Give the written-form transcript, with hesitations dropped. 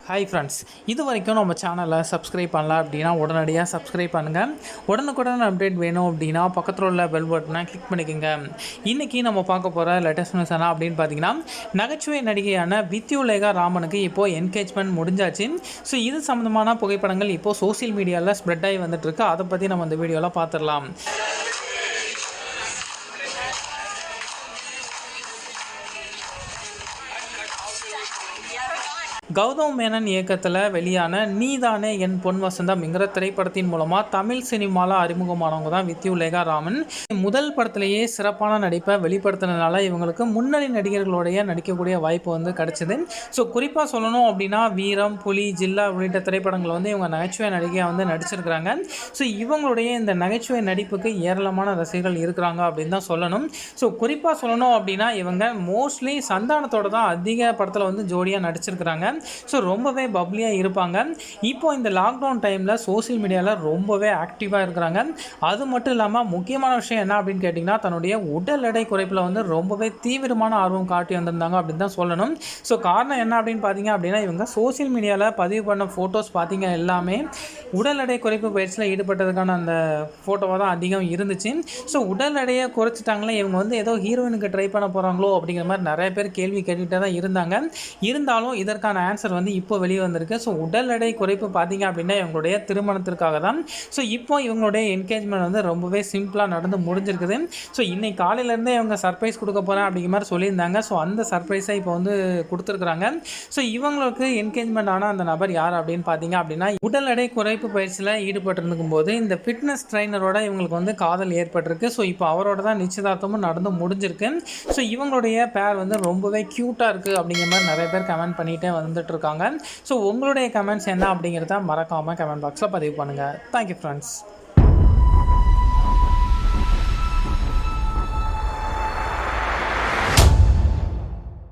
Hi friends, இது வரைக்கும் நம்ம சேனலை சப்ஸ்கிரைப் பண்ணல அப்படின்னா உடனடியாக சப்ஸ்கிரைப் பண்ணுங்கள். உடனுக்குடன் அப்டேட் வேணும் அப்படின்னா பக்கத்தில் உள்ள பெல் பட்டனை கிளிக் பண்ணிக்கோங்க. இன்றைக்கி நம்ம பார்க்க போகிற லேட்டஸ்ட் நியூஸ் என்ன அப்படின்னு பார்த்தீங்கன்னா, நகைச்சுவை நடிகையான வித்யுலேகா ராமனுக்கு இப்போது என்கேஜ்மெண்ட் முடிஞ்சாச்சு. ஸோ இது சம்மந்தமான புகைப்படங்கள் இப்போது சோசியல் மீடியாவில் ஸ்ப்ரெட் ஆகி வந்துட்டுருக்கு. அதை பற்றி நம்ம இந்த வீடியோவில் பார்த்துடலாம். கௌதம் மேனன் இயக்கத்தில் வெளியான நீதானே என் பொன் வசந்தம்ங்கிற திரைப்படத்தின் மூலமாக தமிழ் சினிமாவில் அறிமுகமானவங்க தான் வித்யுலேகா ராமன். முதல் படத்திலேயே சிறப்பான நடிப்பை வெளிப்படுத்தினதுனால இவங்களுக்கு முன்னணி நடிகர்களுடைய நடிக்கக்கூடிய வாய்ப்பு கிடச்சிது. ஸோ குறிப்பாக சொல்லணும் அப்படின்னா வீரம், புலி, ஜில்லா உள்ளிட்ட திரைப்படங்கள் இவங்க நகைச்சுவை நடிகையாக நடிச்சிருக்கிறாங்க. ஸோ இவங்களுடைய இந்த நகைச்சுவை நடிப்புக்கு ஏராளமான ரசிகர்கள் இருக்கிறாங்க அப்படின்னு தான் சொல்லணும். ஸோ குறிப்பாக சொல்லணும் அப்படின்னா இவங்க மோஸ்ட்லி சந்தானத்தோட தான் அதிக படத்தில் ஜோடியாக நடிச்சிருக்கிறாங்க. ஸோ ரொம்பவே பப்ளியாக இருப்பாங்க. இப்போ இந்த லாக்டவுன் டைமில் சோசியல் மீடியாவில் ரொம்பவே ஆக்டிவாக இருக்கிறாங்க. அது மட்டும் இல்லாமல் முக்கியமான விஷயம் என்ன அப்படின்னு கேட்டிங்கன்னா, தன்னுடைய உடல் எடை குறைப்பில் ரொம்பவே தீவிரமான ஆர்வம் காட்டி வந்திருந்தாங்க அப்படின்னு தான் சொல்லணும். ஸோ காரணம் என்ன அப்படின்னு பார்த்தீங்க அப்படின்னா, இவங்க சோசியல் மீடியாவில் பதிவு பண்ண ஃபோட்டோஸ் பார்த்தீங்க எல்லாமே உடல் எடை குறைப்பு பயிற்சியில் ஈடுபட்டதுக்கான அந்த ஃபோட்டோவாக தான் அதிகம் இருந்துச்சு. ஸோ உடல் எடையை குறைச்சிட்டாங்களே, இவங்க ஏதோ ஹீரோயினுக்கு ட்ரை பண்ண போகிறாங்களோ அப்படிங்கிற மாதிரி நிறைய பேர் கேள்வி கேட்டுகிட்டே தான் இருந்தாங்க. இருந்தாலும் இதற்கான ஆன்சர் இப்போ வெளியே வந்திருக்கு. ஸோ உடல் எடை குறைப்பு பார்த்தீங்க அப்படின்னா இவங்களுடைய திருமணத்திற்காக தான். ஸோ இப்போ இவங்களுடைய என்கேஜ்மெண்ட் ரொம்பவே சிம்பிளாக நடந்து முடிஞ்சிருக்குது. ஸோ இன்னைக்கு காலையிலேருந்தே இவங்க சர்ப்ரைஸ் கொடுக்க போகிறேன் அப்படிங்கிற மாதிரி சொல்லியிருந்தாங்க. ஸோ அந்த சர்ப்ரைஸை இப்போ கொடுத்துருக்குறாங்க. ஸோ இவங்களுக்கு என்கேஜ்மெண்ட் ஆன அந்த நபர் யார் அப்படின்னு பார்த்தீங்க அப்படின்னா, உடல் எடை குறைப்பு பயிற்சியில் ஈடுபட்டிருக்கும் போது இந்த ஃபிட்னஸ் ட்ரைனரோட இவங்களுக்கு காதல் ஏற்பட்டிருக்கு. ஸோ இப்போ அவரோட தான் நிச்சயதார்த்தமும் நடந்து முடிஞ்சிருக்கு. ஸோ இவங்களுடைய பேர் ரொம்பவே க்யூட்டாக இருக்குது அப்படிங்கிற மாதிரி நிறைய பேர் கமெண்ட் பண்ணிகிட்டே வந்துட்டு இருக்காங்க. ஸோ உங்களுடைய கமெண்ட்ஸ் என்ன அப்படிங்கிறத மறக்காமல் கமெண்ட் பாக்ஸில் பதிவு பண்ணுங்கள். Thank you friends.